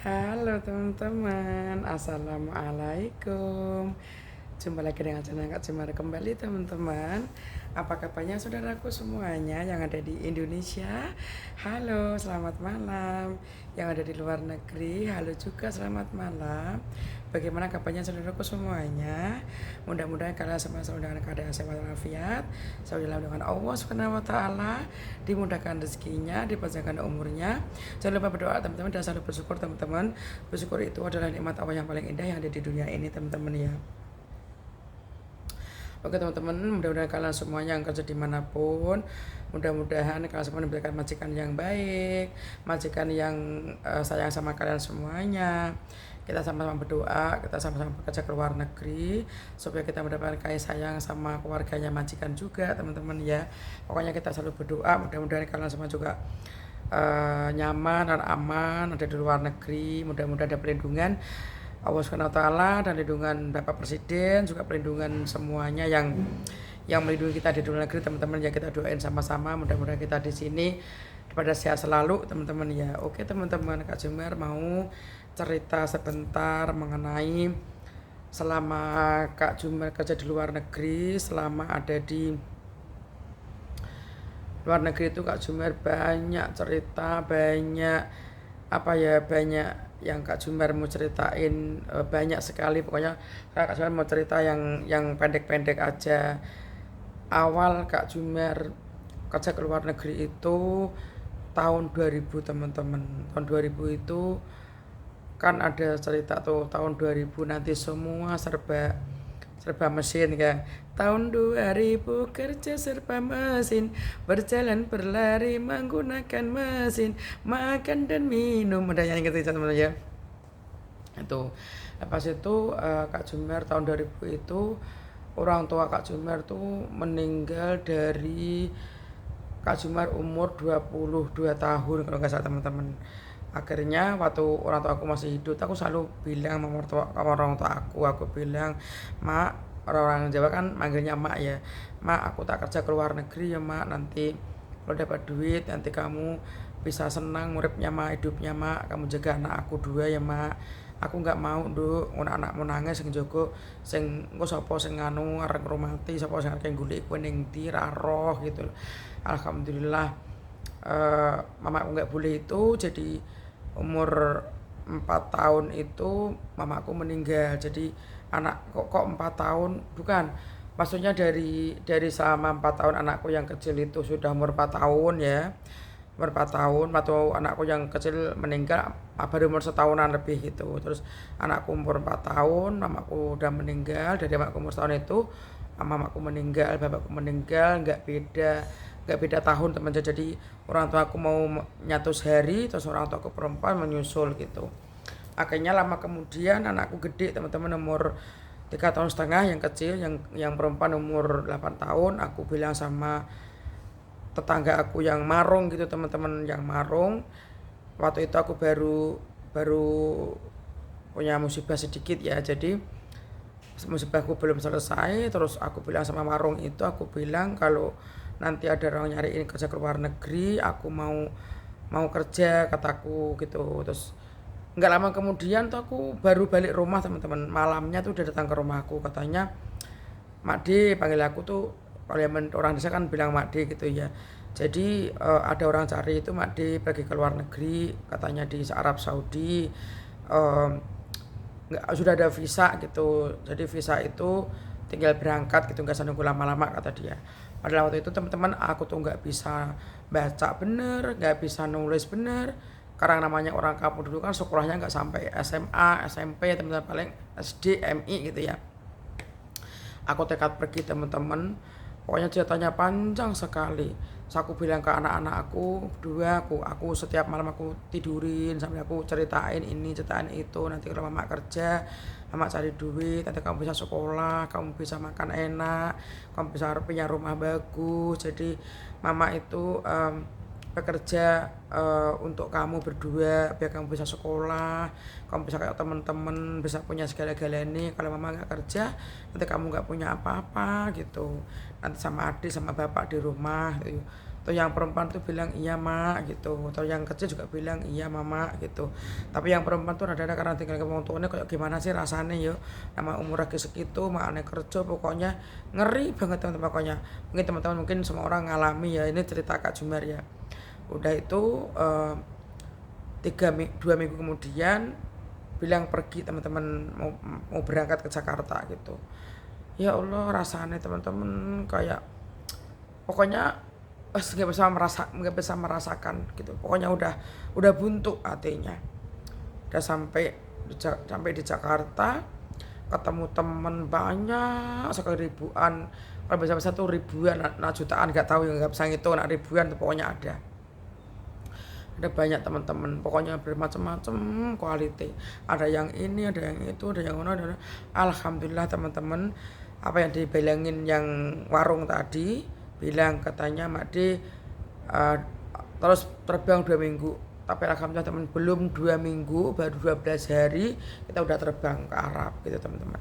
Halo teman-teman, Assalamualaikum. Jumpa lagi dengan channel Kak Jemar kembali teman-teman. Apa kabarnya saudaraku semuanya yang ada di Indonesia? Halo, selamat malam. Yang ada di luar negeri, halo juga selamat malam. Bagaimana kabarnya saudaraku semuanya? Mudah-mudahan kalian semua selalu dengan keadaan sehat walafiat, selalu dalam dengan Allah Subhanahu wa taala, dimudahkan rezekinya, dipanjangkan umurnya. Jangan lupa berdoa teman-teman dan selalu bersyukur teman-teman. Bersyukur itu adalah nikmat Allah yang paling indah yang ada di dunia ini teman-teman ya. Oke teman-teman, mudah-mudahan kalian semuanya yang kerja dimanapun, mudah-mudahan kalian semua diberikan majikan yang baik, majikan yang sayang sama kalian semuanya. Kita sama-sama berdoa, kita sama-sama bekerja ke luar negeri supaya kita mendapatkan kasih sayang sama keluarganya majikan juga teman-teman ya. Pokoknya kita selalu berdoa, mudah-mudahan kalian semua juga nyaman dan aman ada di luar negeri, mudah-mudahan ada perlindungan Allah Subhanahu wa taala dan lindungan Bapak Presiden, juga perlindungan semuanya yang melindungi kita di luar negeri teman-teman ya. Kita doain sama-sama, mudah-mudahan kita di sini pada sehat selalu teman-teman ya. Oke teman-teman, Kak Jemar mau cerita sebentar mengenai selama Kak Jemar kerja di luar negeri, selama ada di luar negeri itu Kak Jumar banyak cerita, banyak banyak yang Kak Jumar mau ceritain, banyak sekali pokoknya. Kak Jumar mau cerita yang pendek-pendek aja. Awal Kak Jumar kerja ke luar negeri itu tahun 2000 teman-teman. Tahun 2000 itu kan ada cerita tuh, tahun 2000 nanti semua serba serba mesin kan. Tahun 2000 kerja serba mesin, berjalan berlari menggunakan mesin, makan dan minum. Udah yang gitu teman-teman ya. Itu pas itu Kak Jumar tahun 2000 itu orang tua Kak Jumar tuh meninggal dari Kak Jumar umur 22 tahun kalau nggak salah teman-teman. Akhirnya waktu orang tua aku masih hidup, aku selalu bilang sama orang tua aku bilang, mak, orang-orang Jawa kan manggilnya mak ya, mak aku tak kerja ke luar negeri ya mak, nanti kalau dapat duit nanti kamu bisa senang uripnya mak, hidupnya mak, kamu jaga anak aku dua ya mak. Aku nggak mau nduk anakmu nangis sing jogo sing engko sapa sing nganu arep ngrumati, sapa sing arep golek kowe ning ndi ra roh gitu. Alhamdulillah mamaku nggak boleh itu, jadi umur 4 tahun itu mamaku meninggal. Jadi anak kok 4 tahun, bukan, maksudnya dari selama 4 tahun anakku yang kecil itu sudah umur 4 tahun ya, umur 4 tahun atau anakku yang kecil meninggal baru umur setahunan lebih gitu. Terus anakku umur 4 tahun mamaku udah meninggal. Dari anakku umur setahun itu mamaku meninggal, bapakku meninggal, nggak beda tahun teman. Jadi orang tua aku mau nyatus hari, terus orang tua aku perempuan menyusul gitu. Akhirnya lama kemudian anakku gede teman-teman, umur 3 tahun setengah yang kecil, yang perempuan umur 8 tahun. Aku bilang sama tetangga aku yang marung gitu teman-teman, yang marung, waktu itu aku baru baru punya musibah sedikit ya. Jadi musibahku belum selesai, terus aku bilang sama marung itu, aku bilang kalau nanti ada orang nyariin kerja ke luar negeri, aku mau kerja kataku gitu. Terus nggak lama kemudian tuh aku baru balik rumah teman-teman, malamnya tuh udah datang ke rumahku, katanya Mak D, panggil aku tuh kalau orang desa kan bilang Mak D gitu ya. Jadi ada orang cari itu Mak D pergi ke luar negeri, katanya di Arab Saudi, eh, nggak, sudah ada visa gitu. Jadi visa itu tinggal berangkat gitu, nggak usah nunggu lama-lama kata dia. Padahal waktu itu teman-teman aku tuh nggak bisa baca bener, nggak bisa nulis bener, karena namanya orang kampung dulu kan sekolahnya nggak sampai SMA, SMP, teman-teman paling SD, MI gitu ya. Aku tekad pergi teman-teman, pokoknya ceritanya panjang sekali. Terus aku bilang ke anak-anak aku berdua, aku setiap malam aku tidurin sambil aku ceritain ini ceritain itu, nanti kalau mama kerja, mama cari duit, nanti kamu bisa sekolah, kamu bisa makan enak, kamu bisa punya rumah bagus. Jadi mama itu bekerja untuk kamu berdua biar kamu bisa sekolah, kamu bisa kayak teman-teman, bisa punya segala-galanya. Kalau mama nggak kerja nanti kamu nggak punya apa-apa gitu, nanti sama adik sama bapak di rumah gitu. atau yang perempuan tuh bilang iya mak gitu, atau yang kecil juga bilang iya mama gitu. Tapi yang perempuan tuh rada-rada karena tinggal ke wong tuane kayak gimana sih rasanya yo, nama umur lagi segitu makanya kerja pokoknya ngeri banget teman-teman. Pokoknya mungkin teman-teman mungkin semua orang ngalami ya, ini cerita Kak Jumar ya. Udah itu 2 minggu kemudian bilang pergi teman-teman, mau berangkat ke Jakarta gitu. Ya Allah rasanya teman-teman kayak pokoknya nggak bisa merasakan gitu. Pokoknya udah buntu hatinya. Udah sampai di Jakarta, ketemu temen banyak sekali, ribuan. Kalau bisa tuh ribuan, nah jutaan nggak tahu, yang nggak bisa ngitung, nah ribuan tuh pokoknya ada banyak teman-teman, pokoknya bermacam-macam quality, ada yang ini, ada yang itu, ada yang mana. Alhamdulillah teman-teman, apa yang dibilangin yang warung tadi, bilang katanya Mak D terus terbang 2 minggu, tapi alhamdulillah teman, belum 2 minggu, baru 12 hari kita udah terbang ke Arab gitu teman-teman.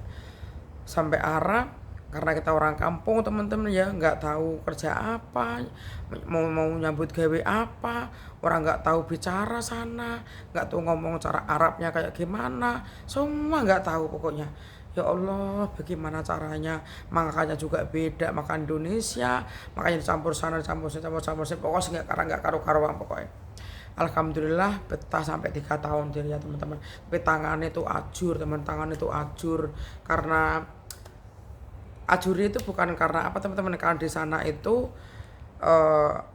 Sampai Arab, karena kita orang kampung teman-teman ya, nggak tahu kerja apa, mau nyambut gawe apa, orang nggak tahu bicara sana, nggak tahu ngomong cara Arabnya kayak gimana, semua nggak tahu pokoknya. Ya Allah, bagaimana caranya, makanya juga beda makan Indonesia, makanya dicampur sana dicampur sini, pokoknya nggak karu-karuan pokoknya. Alhamdulillah betah sampai 3 tahun dia ya teman-teman. Tapi tangannya itu ajur, tangannya itu ajur, karena ajuri itu bukan karena apa teman-teman, karena di sana itu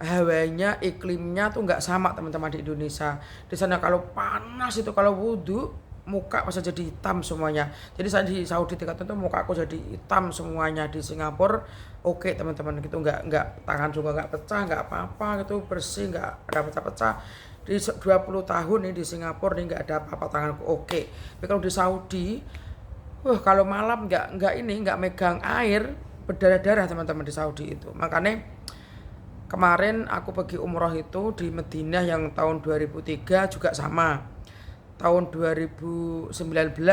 hawanya, iklimnya tuh nggak sama teman-teman di Indonesia. Di sana kalau panas itu, kalau wudhu muka bisa jadi hitam semuanya. Jadi saya di Saudi 3 tahun tuh muka aku jadi hitam semuanya. Di Singapura oke teman-teman gitu, nggak tangan juga nggak pecah, nggak apa-apa gitu, bersih, nggak ada pecah-pecah. Di 20 tahun nih di Singapura nih nggak ada apa-apa, tanganku oke. Tapi kalau di Saudi, kalau malam nggak megang air, berdarah-darah teman-teman di Saudi itu. Makanya kemarin aku pergi umroh itu di Madinah yang tahun 2003 juga sama. Tahun 2019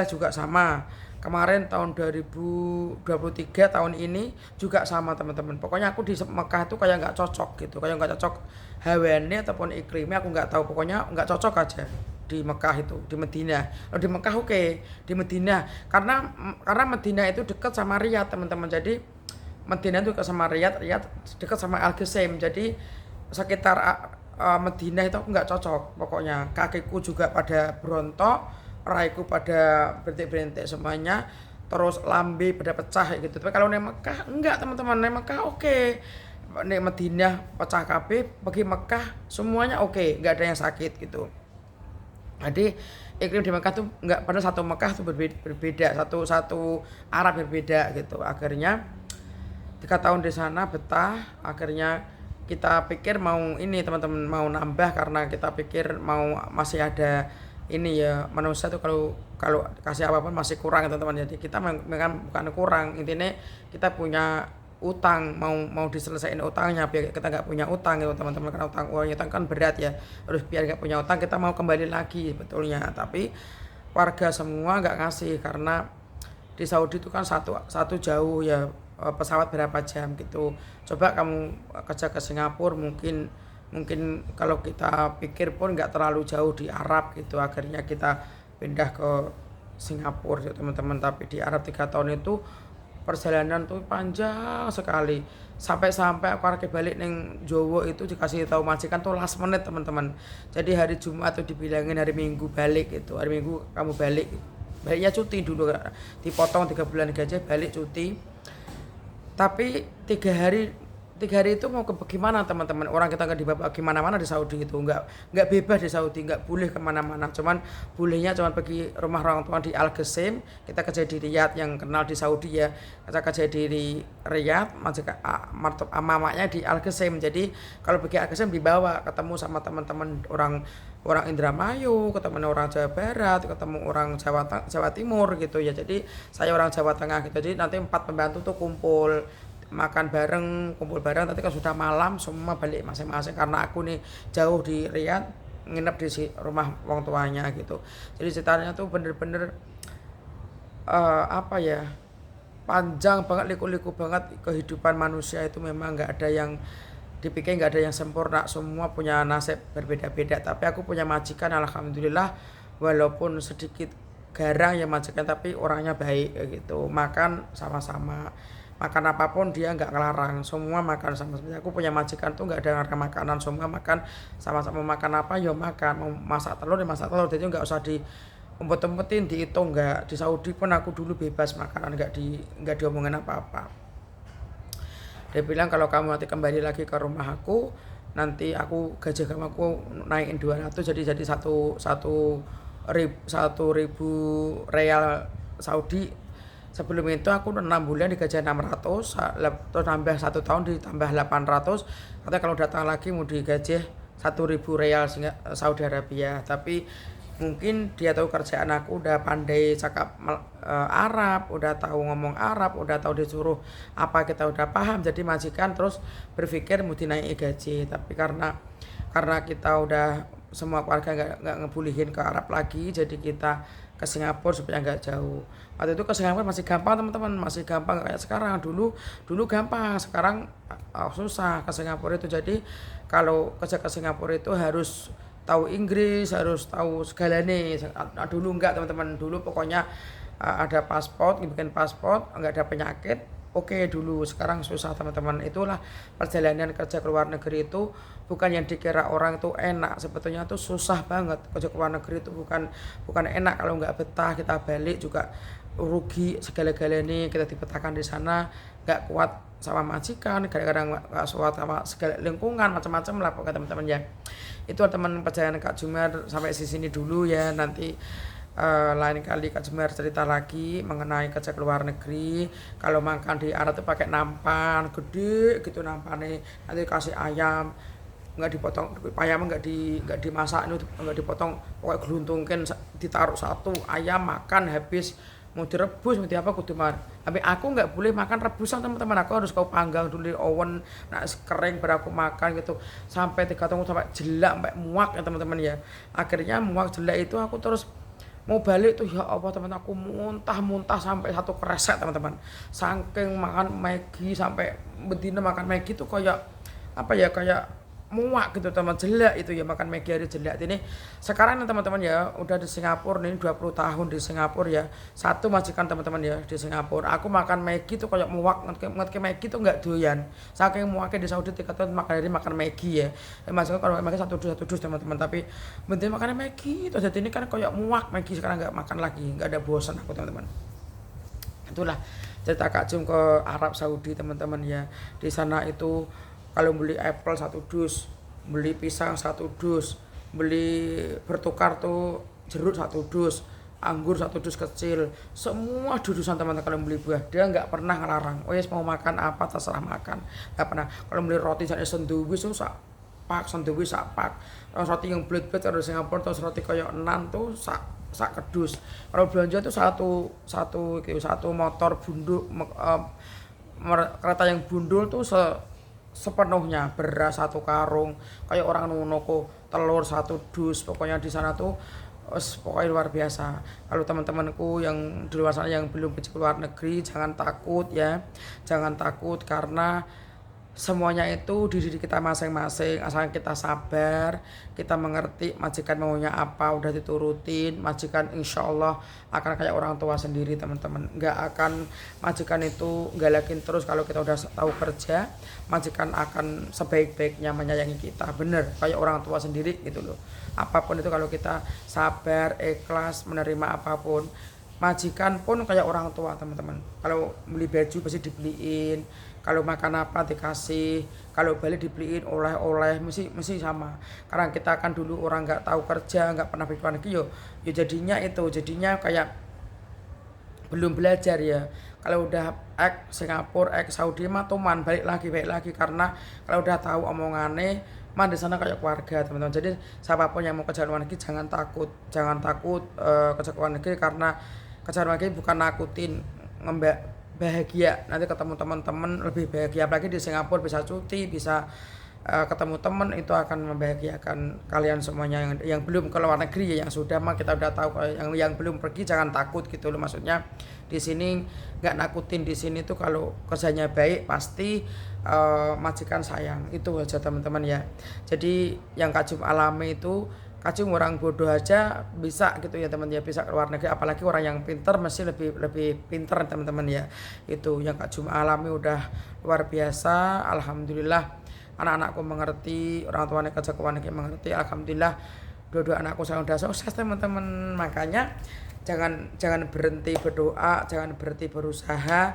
juga sama. Kemarin tahun 2023 tahun ini juga sama teman-teman. Pokoknya aku di Mekah itu kayak nggak cocok gitu, kayak nggak cocok hawanya ataupun iklimnya, aku nggak tahu, pokoknya nggak cocok aja di Mekah itu, di Madinah. Kalau di Mekah oke, di Madinah karena Madinah itu dekat sama Riyadh teman-teman. Jadi Madinah itu dekat sama Riyadh dekat sama Al Qushaim. Jadi sekitar Madinah itu aku nggak cocok. Pokoknya kakiku juga pada berontok, raiku pada berintik-berintik semuanya, terus lambe pada pecah gitu. Tapi kalau di Mekah enggak teman-teman, di Mekah oke. Di Madinah pecah kabeh, pergi Mekah semuanya oke, nggak ada yang sakit gitu. Jadi iklim di Mekah tuh nggak, pada satu Mekah tuh berbeda, satu Arab berbeda gitu. Akhirnya 3 tahun di sana betah. Akhirnya kita pikir mau ini teman-teman, mau nambah, karena kita pikir mau masih ada ini ya, manusia tuh kalau kasih apapun masih kurang teman-teman. Jadi kita memang bukan kurang, intinya kita punya utang, mau diselesaikan utangnya biar kita nggak punya utang gitu teman-teman, karena utang kan berat ya, harus biar nggak punya utang, kita mau kembali lagi betulnya. Tapi warga semua nggak ngasih, karena di Saudi itu kan satu jauh ya, pesawat berapa jam gitu. Coba kamu kerja ke Singapura, mungkin kalau kita pikir pun nggak terlalu jauh di Arab gitu. Akhirnya kita pindah ke Singapura gitu teman-teman. Tapi di Arab 3 tahun itu perjalanan tuh panjang sekali, sampai aku arek balik neng Jowo itu dikasih tahu majikan tuh last menit teman-teman. Jadi hari Jumat tuh dibilangin hari Minggu balik gitu, hari Minggu kamu baliknya cuti dulu, dipotong 3 bulan gaji, balik cuti. Tapi 3 hari itu mau ke bagaimana teman-teman, orang kita nggak dibawa kemana-mana di Saudi itu, nggak bebas di Saudi, nggak boleh kemana-mana, cuman pergi rumah orang tua di Al Qushaim. Kita kerja di Riyadh, yang kenal di Saudi ya, kita kerja di Riyadh, mamanya di Al Qushaim. Jadi kalau pergi Al Qushaim dibawa ketemu sama teman-teman orang Indramayu, ketemu orang Jawa Barat, ketemu orang Jawa Timur gitu ya. Jadi saya orang Jawa Tengah gitu, jadi nanti 4 pembantu tuh kumpul makan bareng, kumpul bareng. Nanti kan sudah malam semua balik masing-masing, karena aku nih jauh di Riyadh, nginep di rumah wong tuanya gitu. Jadi ceritanya tuh bener-bener apa ya, panjang banget, liku-liku banget kehidupan manusia itu. Memang nggak ada yang dipikir nggak ada yang sempurna, semua punya nasib berbeda-beda. Tapi aku punya majikan, alhamdulillah, walaupun sedikit garang ya majikan, tapi orangnya baik kayak gitu. Makan sama-sama, makan apapun dia nggak ngelarang, semua makan sama-sama. Aku punya majikan tuh nggak ada ngelarang makanan, semua makan sama-sama. Makan apa ya makan, mau masak telur ya masak telur, jadi nggak usah di umpet-umpetin, dihitung. Nggak. Di Saudi pun aku dulu bebas makanan, nggak diomongin apa-apa. Dia bilang kalau kamu nanti kembali lagi ke rumah aku, nanti aku gaji kamu aku naikin 200, jadi satu ribu real Saudi. Sebelum itu aku 6 bulan digaji 600, terus nambah 1 tahun ditambah 800. Katanya kalau datang lagi mau digaji 1.000 real Saudi Arabia. Tapi mungkin dia tahu kerjaan aku udah pandai cakap Arab, udah tahu ngomong Arab, udah tahu disuruh apa kita udah paham, jadi majikan terus berpikir mau dinaiki gaji. Tapi karena kita udah semua keluarga nggak ngebulihin ke Arab lagi, jadi kita ke Singapura supaya nggak jauh. Waktu itu ke Singapura masih gampang teman-teman, masih gampang kayak sekarang. Dulu gampang, sekarang susah ke Singapura itu. Jadi kalau kerja ke Singapura itu harus tahu Inggris, harus tahu segalanya. Dulu enggak teman-teman, dulu pokoknya ada paspor, bikin paspor, enggak ada penyakit, oke dulu. Sekarang susah teman-teman. Itulah perjalanan kerja ke luar negeri itu bukan yang dikira orang itu enak, sebetulnya itu susah banget. Kerja ke luar negeri itu bukan enak, kalau enggak betah kita balik juga rugi segala-galanya. Kita dibetahkan di sana, enggak kuat sama majikan, kadang-kadang nggak kuat sama segala lingkungan, macam-macam lah pokoknya teman-teman ya. Itu teman perjalanan Kak Jumer sampai di sini dulu ya. Nanti lain kali Kak Jumer cerita lagi mengenai kerja ke luar negeri. Kalau makan di Arab tuh pakai nampan gede gitu, nampannya nanti kasih ayam, nggak dipotong, ayam nggak dimasak, itu nggak dipotong, pokoknya geluntungkan, ditaruh satu ayam makan habis. Mau direbus mau apa kudu mar. Tapi aku nggak boleh makan rebusan teman-teman, aku harus kau panggang dulu di oven, nah kering baru aku makan gitu sampai 3 tahun, sampai jelak, sampai muak ya teman-teman ya. Akhirnya muak jelak itu aku terus mau balik tuh, ya Allah teman, aku muntah sampai satu kresek teman-teman, saking makan Maggi. Sampai betina makan Maggi tuh kayak apa ya, kayak muak gitu teman, jelek itu ya, makan Maggi hari jelek ini. Sekarang nih teman-teman ya, udah di Singapura nih 20 tahun di Singapura ya, satu majikan teman-teman ya di Singapura. Aku makan Maggi tuh kayak muak, ngerti Maggi tuh nggak doyan, saking muaknya. Di Saudi 3 tahun makan hari makan Maggi ya, maksudnya kalau Maggi satu dus teman-teman, tapi bentar makan Maggi terus. Jadi ini kan kayak muak Maggi, sekarang nggak makan lagi, nggak ada, bosan aku teman-teman. Itulah cerita Kak Jum ke Arab Saudi teman-teman ya. Di sana itu kalau beli apple 1 dus, beli pisang 1 dus, beli bertukar tuh jeruk 1 dus, anggur 1 dus kecil, semua dudusan teman-teman. Kalau beli buah dia nggak pernah ngelarang, oh yes mau makan apa terserah makan, nggak pernah. Kalau beli roti misalnya sandwich tuh sak pak, terus roti yang bulat-bulat dari Singapura, terus roti kayak nan tuh sak kedus. Kalau belanja tuh satu motor bunduk, kereta yang bundul tuh sepenuhnya, beras 1 karung, kayak orang nunoko, telur 1 dus. Pokoknya di sana tuh pokoknya luar biasa. Kalau teman-temanku yang di luar sana yang belum pergi ke luar negeri, jangan takut ya, jangan takut, karena semuanya itu di diri kita masing-masing. Asal kita sabar, kita mengerti majikan maunya apa, udah diturutin, majikan insya Allah akan kayak orang tua sendiri teman-teman. Nggak akan majikan itu galakin terus. Kalau kita udah tahu kerja, majikan akan sebaik-baiknya menyayangi kita, bener kayak orang tua sendiri gitu loh. Apapun itu kalau kita sabar, ikhlas menerima apapun, majikan pun kayak orang tua teman-teman. Kalau beli baju pasti dibeliin, kalau makan apa dikasih, kalau balik dibeliin oleh-oleh, mesti sama. Karena kita kan dulu orang nggak tahu kerja, nggak pernah pergi lagi yo jadinya kayak belum belajar ya. Kalau udah Singapura, Saudi mah tuman balik lagi, karena kalau udah tahu omongannya mah di sana kayak keluarga teman-teman. Jadi siapapun yang mau kerja luar negeri jangan takut kerja luar negeri, karena kerja luar negeri bukan nakutin, bahagia. Nanti ketemu teman-teman lebih bahagia, apalagi di Singapura bisa cuti, bisa ketemu teman itu akan membahagiakan kalian semuanya. Yang belum ke luar negeri ya, yang sudah mah kita udah tahu. Yang belum pergi jangan takut gitu loh, maksudnya di sini nggak nakutin. Di sini tuh kalau kerjanya baik pasti majikan sayang, itu aja teman-teman ya. Jadi yang Kak Jum alami itu, Kak Jum orang bodoh aja bisa gitu ya teman ya, bisa ke luar negeri, apalagi orang yang pinter mesti lebih lebih pinter teman-teman ya. Itu yang Kak Jum alami udah luar biasa, alhamdulillah. Anak-anakku mengerti, orang tuanya kerja ke luar negeri mengerti, alhamdulillah. Dua-dua anakku saya udah sukses teman-teman. Makanya jangan berhenti berdoa, jangan berhenti berusaha.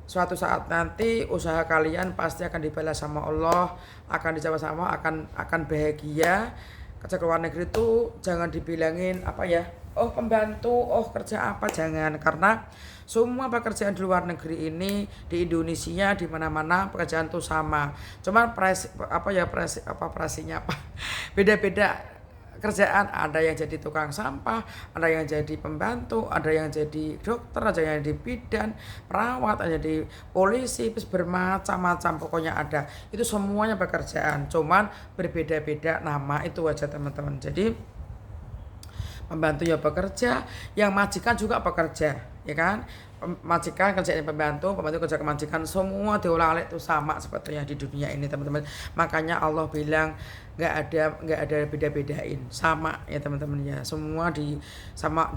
Suatu saat nanti usaha kalian pasti akan dibalas sama Allah, akan dijawab sama, akan bahagia. Kerja ke luar negeri itu jangan dibilangin apa ya, oh pembantu, oh kerja apa, jangan. Karena semua pekerjaan di luar negeri ini, di Indonesia, di mana-mana pekerjaan itu sama. Cuma presinya apa beda-beda kerjaan. Ada yang jadi tukang sampah, ada yang jadi pembantu, ada yang jadi dokter, ada yang jadi bidan, perawat, ada yang jadi polisi, bermacam-macam pokoknya ada. Itu semuanya pekerjaan, cuman berbeda-beda nama, itu aja teman-teman. Jadi pembantu ya bekerja, yang majikan juga bekerja, ya kan? Majikan kerjanya pembantu kerja ke majikan, semua diulang-alik itu sama sebetulnya di dunia ini teman-teman. Makanya Allah bilang nggak ada beda-bedain, sama ya teman-teman ya. Semua di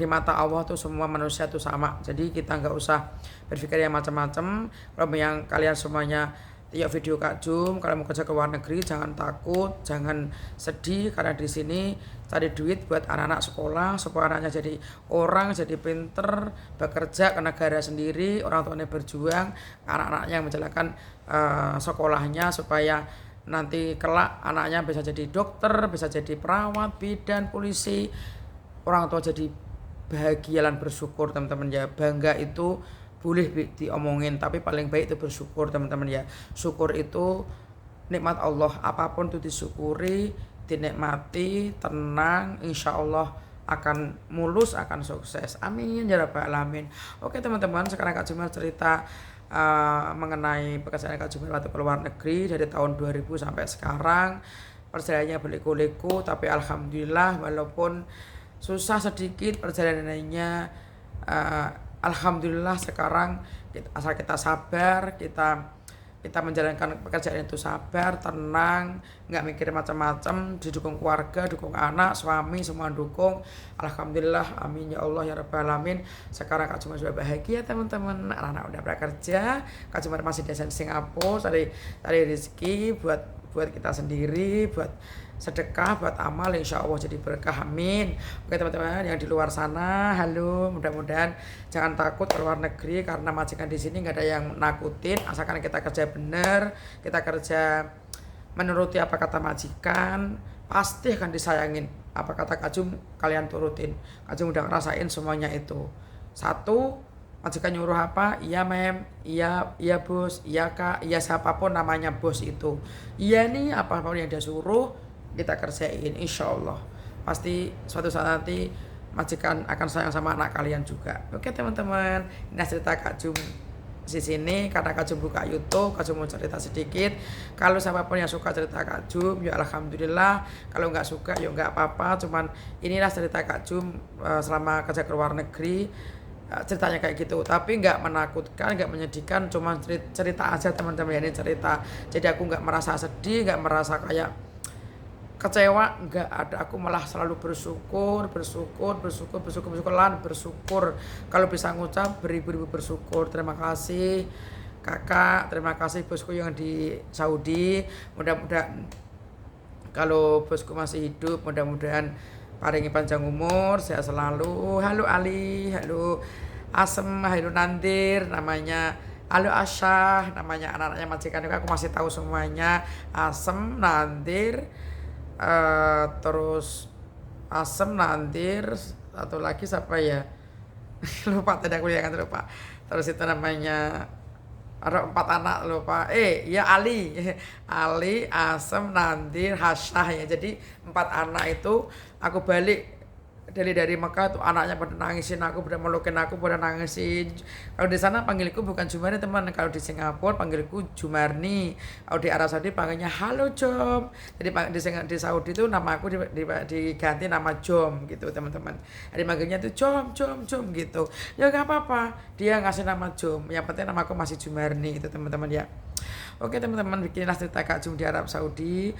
mata Allah tuh semua manusia tuh sama. Jadi kita nggak usah berpikir yang macam-macam. Kalau yang kalian semuanya lihat video Kak Jum, kalau mau kerja ke luar negeri jangan takut, jangan sedih, karena di sini cari duit buat anak-anak sekolah supaya anaknya jadi orang, jadi pinter, bekerja ke negara sendiri, orang tuanya berjuang, anak-anaknya yang menjalankan sekolahnya supaya nanti kelak anaknya bisa jadi dokter, bisa jadi perawat, bidan, polisi, orang tua jadi bahagia dan bersyukur teman-teman ya. Bangga itu boleh diomongin, tapi paling baik itu bersyukur teman-teman ya. Syukur itu nikmat Allah, apapun itu disyukuri, dinikmati, tenang, insya Allah akan mulus, akan sukses, amin ya rabbal alamin. Oke teman-teman, sekarang Kak Jumar cerita mengenai pekerjaan Kak Jumar waktu ke luar negeri dari tahun 2000 sampai sekarang. Perjalanannya berliku-liku, tapi alhamdulillah walaupun susah sedikit perjalanannya, alhamdulillah sekarang asal kita sabar, kita menjalankan pekerjaan itu sabar, tenang, nggak mikir macam-macam, didukung keluarga, dukung anak, suami, semua dukung. Alhamdulillah, amin ya Allah ya rabbal alamin. Sekarang Kak Jumar sudah bahagia teman-teman, anak-anak udah bekerja, Kak Jumar masih di Singapura, cari rezeki buat kita sendiri, buat sedekah, buat amal, insya Allah jadi berkah, amin. Oke teman-teman yang di luar sana, halo, mudah-mudahan jangan takut ke luar negeri, karena majikan di sini nggak ada yang nakutin, asalkan kita kerja bener, kita kerja menuruti apa kata majikan, pasti akan disayangin. Apa kata Kak Jum, kalian turutin. Kak Jum udah ngerasain semuanya itu. Satu, majikan nyuruh apa, iya mem, iya bos, iya kak, iya siapapun namanya bos itu, iya nih apapun yang dia suruh kita kerjain, insya Allah pasti suatu saat nanti majikan akan sayang sama anak kalian juga. Oke teman-teman, ini cerita Kak Jum di sini karena Kak Jum buka YouTube, Kak Jum mau cerita sedikit. Kalau siapapun yang suka cerita Kak Jum ya alhamdulillah, kalau nggak suka ya nggak apa-apa. Cuman inilah cerita Kak Jum selama kerja ke luar negeri, ceritanya kayak gitu, tapi nggak menakutkan, nggak menyedihkan, cuma cerita aja teman-teman. Ini cerita, jadi aku nggak merasa sedih, nggak merasa kayak kecewa, enggak ada. Aku malah selalu bersyukur kalau bisa ngucap beribu-ribu bersyukur. Terima kasih kakak, terima kasih bosku yang di Saudi, mudah-mudahan kalau bosku masih hidup mudah-mudahan paringi panjang umur, sehat selalu. Halo Ali, halo Asem, halo Nandir namanya, halo Asyah namanya, anak-anaknya majikan juga aku masih tahu semuanya. Asem, Nandir, terus Asem, Nandir, satu lagi siapa ya lupa, tadi aku yang lupa. Terus itu namanya ada 4 anak lupa, ya Ali Asem, Nandir, Hasyah ya. Jadi 4 anak itu aku balik dari Mekah tuh anaknya pada nangisin aku, pada melukin aku, pada nangisin. Kalau di sana panggilku bukan Jumarni teman, kalau di Singapura panggilku Jumarni. Kalau di Arab Saudi panggilnya halo Jom. Jadi di Saudi itu nama aku diganti nama Jom gitu teman-teman. Jadi manggilnya tuh Jom, Jom, Jom gitu. Ya gak apa-apa, dia ngasih nama Jom. Yang penting nama aku masih Jumarni gitu teman-teman ya. Oke teman-teman, bikinlah cerita Kak Jum di Arab Saudi.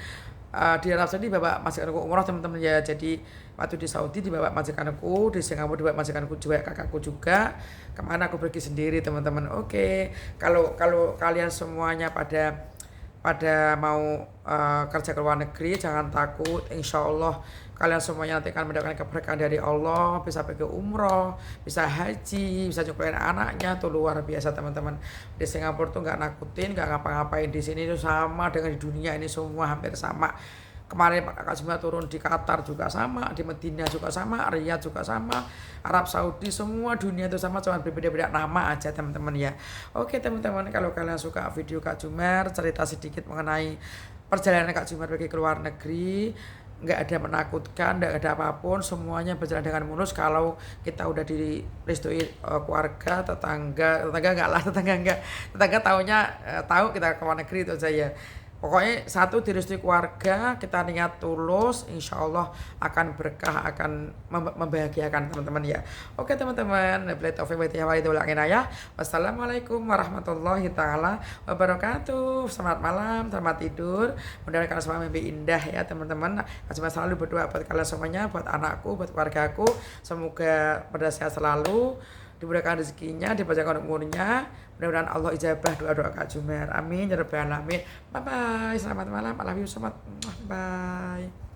Di Arab Saudi bawa majikanku umroh teman-teman ya. Jadi waktu di Saudi dibawa majikanku, di Singapura dibawa majikanku juga, kakakku juga. Kemana aku pergi sendiri teman-teman. Oke, kalau kalau kalian semuanya pada mau kerja ke luar negeri, jangan takut. Insya Allah kalian semuanya nanti akan mendapatkan keberkahan dari Allah, bisa pergi umroh, bisa haji, bisa nyukurin anaknya, tuh luar biasa teman-teman. Di Singapura tuh nggak nakutin, nggak ngapa-ngapain. Di sini tuh sama dengan di dunia ini semua hampir sama. Kemarin Pak Kakak semua turun di Qatar juga sama, di Medina juga sama, Riyadh juga sama, Arab Saudi, semua dunia itu sama, cuma berbeda-beda nama aja teman-teman ya. Oke teman-teman, kalau kalian suka video Kak Jumer, cerita sedikit mengenai perjalanan Kak Jumer pergi ke luar negeri, nggak ada menakutkan, nggak ada apapun, semuanya berjalan dengan mulus kalau kita udah direstui keluarga, tetangga nggak lah, tetangga taunya tahu kita ke luar negeri itu aja ya. Pokoknya satu direstui keluarga, kita niat tulus, insya Allah akan berkah, akan membahagiakan teman-teman ya. Oke teman-teman, wassalamualaikum warahmatullahi taala wabarakatuh. Selamat malam, selamat tidur. Mudah-mudahan kalian semua mimpi indah ya teman-teman. Saya selalu berdoa buat kalian semuanya, buat anakku, buat keluargaku. Semoga pada sehat selalu, diberikan rezekinya, dipanjangkan umurnya. Mudah-mudahan Allah ijabah doa-doa Kak Jumer. Amin ya rabbal alamin. Bye bye. Selamat malam. I love you so much. Bye.